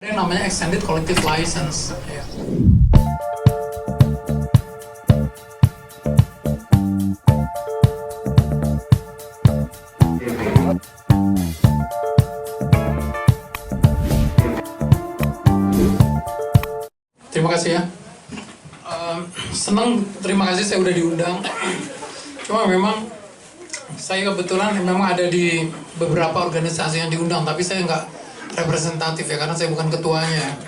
Ada yang namanya extended collective license. Ya. Terima kasih ya. Senang, terima kasih saya udah diundang. Cuma memang saya kebetulan memang ada di beberapa organisasi yang diundang, tapi saya nggak representatif ya, karena saya bukan ketuanya.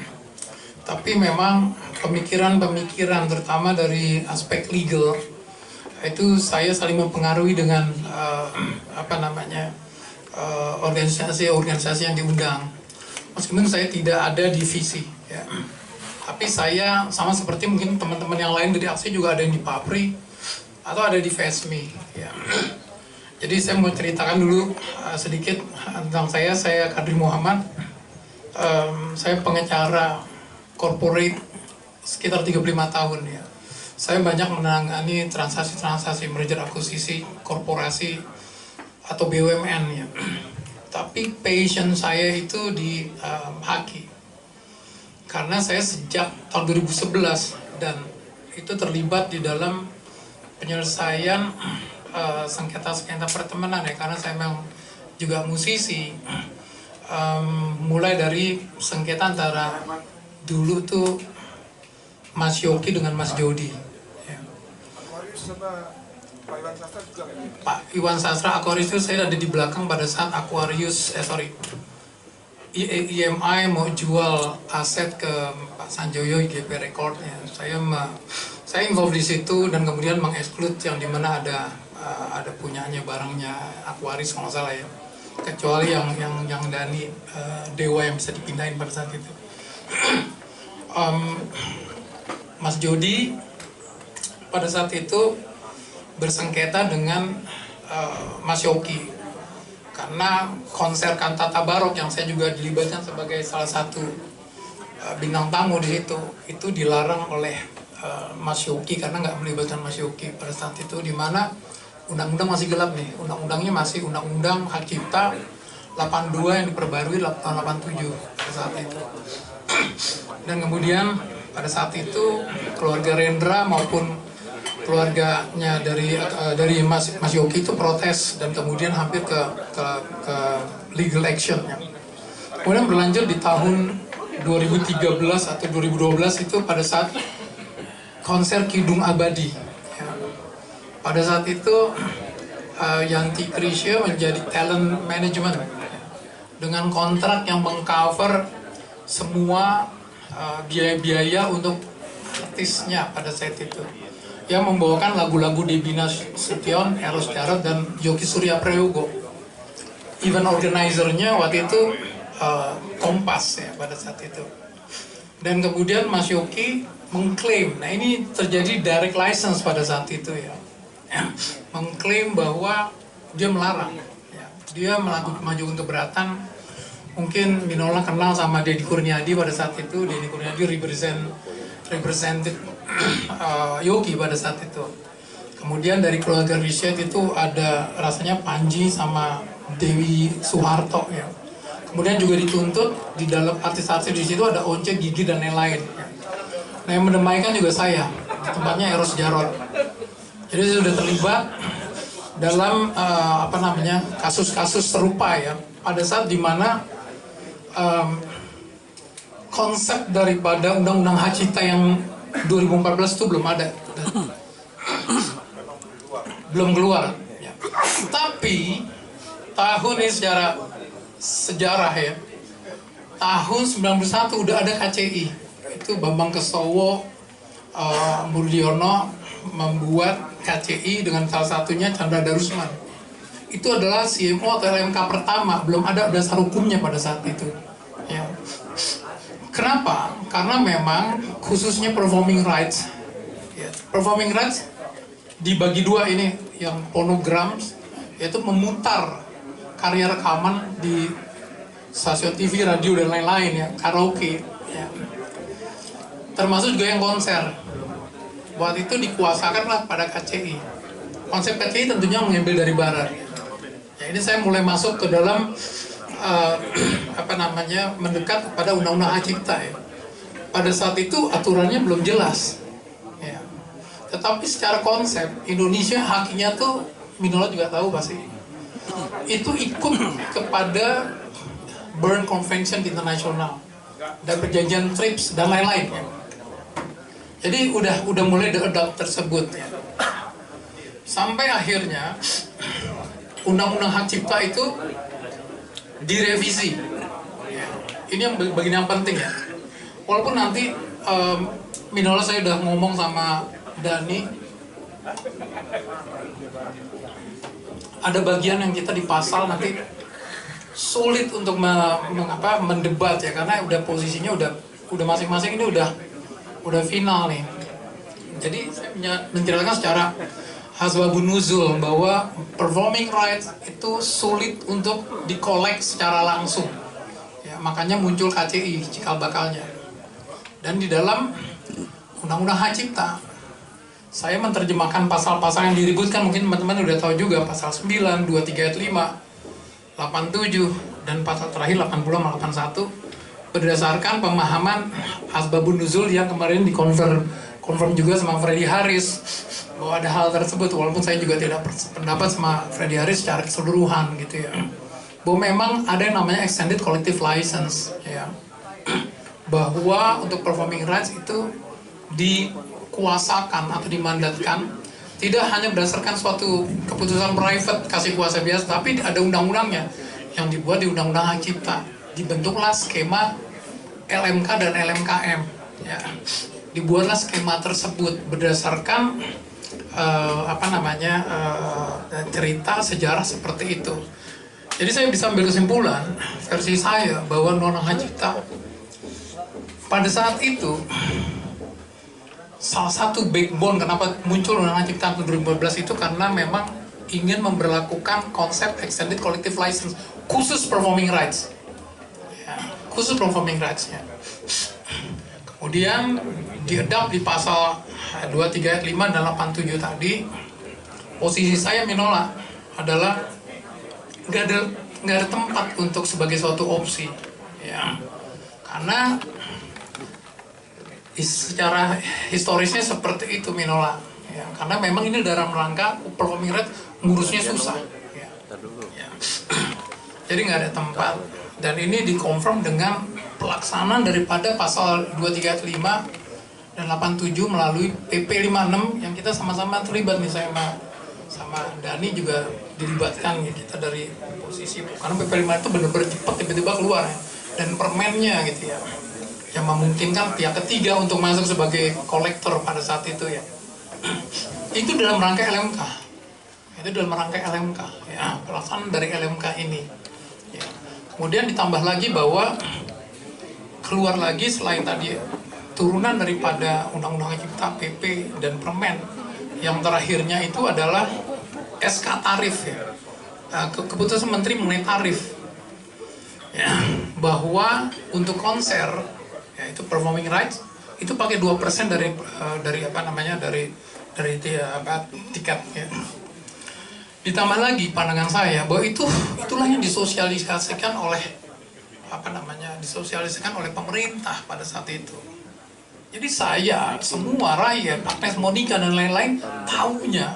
Tapi memang pemikiran-pemikiran terutama dari aspek legal itu saya saling mempengaruhi dengan organisasi-organisasi yang diundang. Meskipun saya tidak ada divisi ya. Tapi saya sama seperti mungkin teman-teman yang lain dari AXI juga ada yang di PAPRI atau ada di FESMI ya. Jadi saya mau ceritakan dulu sedikit tentang saya Kadri Muhammad. Saya pengacara corporate sekitar 35 tahun ya. Saya banyak menangani transaksi-transaksi merger akuisisi korporasi atau BUMN ya. Tapi passion saya itu di haki. Karena saya sejak tahun 2011 dan itu terlibat di dalam penyelesaian sengketa-sengketa pertemanan ya, karena saya memang juga musisi. Mulai dari sengketa antara dulu tuh Mas Yoki dengan Mas Jody ya. Pak Iwan Sastra Aquarius itu saya ada di belakang pada saat Aquarius IMI mau jual aset ke Pak Sanjoyo IGP Record-nya. Saya involved di situ dan kemudian mengeksklud yang dimana ada punyanya barangnya Aquarius kalau nggak salah ya. Kecuali yang Dani Dewa yang bisa dipindahin pada saat itu. Mas Jody pada saat itu bersengketa dengan Mas Yoki karena konser Kantata Barok yang saya juga dilibatkan sebagai salah satu bintang tamu di situ itu dilarang oleh Mas Yoki karena nggak melibatkan Mas Yoki pada saat itu, di mana undang-undang masih gelap nih, undang-undangnya masih undang-undang hak cipta 82 yang diperbarui tahun 87 pada saat itu. Dan kemudian pada saat itu keluarga Rendra maupun keluarganya dari Mas Yoki itu protes dan kemudian hampir ke legal action ya. Kemudian berlanjut di tahun 2013 atau 2012 itu pada saat konser Kidung Abadi ya. Pada saat itu Yanti Krisya menjadi talent management ya, dengan kontrak yang mengcover semua biaya-biaya untuk artisnya pada saat itu, yang membawakan lagu-lagu Debbie Nasution, Eros Jarot, dan Yoki Surya Prayogo. Event organizer-nya waktu itu Kompas ya pada saat itu. Dan kemudian Mas Yoki mengklaim, nah ini terjadi direct license pada saat itu ya, mengklaim bahwa dia melarang ya. Dia mengajukan keberatan. Mungkin Minola kenal sama Deddy Kurniadi pada saat itu. Deddy Kurniadi represented Yogi pada saat itu. Kemudian dari keluarga Risyad itu ada rasanya Panji sama Dewi Soeharto ya. Kemudian juga dituntut di dalam artis-artis di situ ada Once, Gigi, dan lain-lain ya. Nah yang mendamaikan juga saya, tempatnya Eros Jarot. Jadi saya sudah terlibat dalam kasus-kasus serupa ya, pada saat dimana konsep daripada undang-undang hak cipta yang 2014 itu belum ada, belum keluar ya. Tapi tahun ini secara sejarah ya, tahun 91 udah ada KCI, itu Bambang Kesowo, Murdiono membuat KCI dengan salah satunya Chandra Darusman. Itu adalah CMO atau LMK pertama, belum ada dasar hukumnya pada saat itu ya. Kenapa? Karena memang khususnya performing rights ya. Performing rights dibagi dua ini, yang phonograms yaitu memutar karya rekaman di stasiun TV, radio, dan lain-lain ya, karaoke ya. Termasuk juga yang konser. Waktu itu dikuasakanlah pada KCI. Konsep KCI tentunya mengambil dari barat ya. Ini saya mulai masuk ke dalam mendekat kepada undang-undang hak cipta ya. Pada saat itu aturannya belum jelas ya. Tetapi secara konsep Indonesia haknya tuh Minola juga tahu pasti itu ikut kepada Berne Convention International dan perjanjian TRIPS dan lain-lain ya. Jadi udah mulai diadopt tersebut ya. Sampai akhirnya undang-undang hak cipta itu direvisi ya. Ini yang bagian yang penting ya. Walaupun nanti Minola saya udah ngomong sama Dani, ada bagian yang kita di pasal nanti sulit untuk mendebat ya, karena udah posisinya udah masing-masing ini udah final nih. Jadi saya menceritakan secara asbabun nuzul bahwa performing rights itu sulit untuk dikolek secara langsung ya, makanya muncul KCI cikal bakalnya. Dan di dalam undang-undang hak cipta saya menerjemahkan pasal-pasal yang diributkan, mungkin teman-teman udah tahu juga, pasal 9, 23 ayat 5, 87 dan pasal terakhir 80 sama 81 berdasarkan pemahaman asbabun nuzul yang kemarin dikonfirm juga sama Freddy Haris bahwa ada hal tersebut, walaupun saya juga tidak pendapat sama Freddy Haris secara keseluruhan gitu ya, bahwa memang ada yang namanya extended collective license ya, bahwa untuk performing rights itu dikuasakan atau dimandatkan tidak hanya berdasarkan suatu keputusan private kasih kuasa biasa, tapi ada undang-undangnya yang dibuat di undang-undang hak cipta. Dibentuklah skema LMK dan LMKM ya. Dibuatlah skema tersebut berdasarkan cerita sejarah seperti itu. Jadi saya bisa ambil kesimpulan versi saya bahwa undang-undang hak cipta pada saat itu salah satu backbone kenapa muncul undang-undang cipta 2014 itu karena memang ingin memberlakukan konsep extended collective license khusus performing rights ya, khusus performing rights ya. Kemudian diadopt di pasal 23 ayat 5 dan 87 tadi. Posisi saya Minola adalah nggak ada tempat untuk sebagai suatu opsi ya, karena secara historisnya seperti itu Minola ya, karena memang ini dalam rangka performing rights ngurusnya susah ya. Ya. Jadi nggak ada tempat, dan ini dikonfirm dengan pelaksanaan daripada pasal 23 ayat 5 dan 87 melalui PP 56 yang kita sama-sama terlibat nih, saya sama Dani juga dilibatkan ya, kita dari posisi, karena PP 5 itu benar-benar cepat tiba-tiba keluar ya, dan permennya gitu ya, yang memungkinkan pihak ketiga untuk masuk sebagai kolektor pada saat itu ya. Itu dalam rangka LMK. Itu dalam rangka LMK ya, pelaksanaan dari LMK ini. Ya. Kemudian ditambah lagi bahwa keluar lagi selain tadi turunan daripada Undang-Undang Cipta, PP dan Permen, yang terakhirnya itu adalah SK tarif ya. Keputusan Menteri mengenai tarif. Ya, bahwa untuk konser yaitu performing rights itu pakai 2% dari tiket ya. Ditambah lagi pandangan saya bahwa itulah yang disosialisasikan oleh pemerintah pada saat itu. Jadi saya, semua rakyat, Agnes Monica dan lain-lain tahunya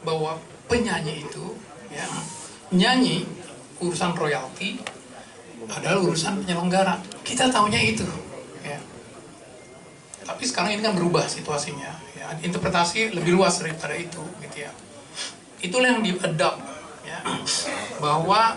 bahwa penyanyi itu ya, nyanyi urusan royalti adalah urusan penyelenggara. Kita tahunya itu ya. Tapi sekarang ini kan berubah situasinya ya, interpretasi lebih luas daripada itu gitu ya. Itulah yang di-adopt ya, bahwa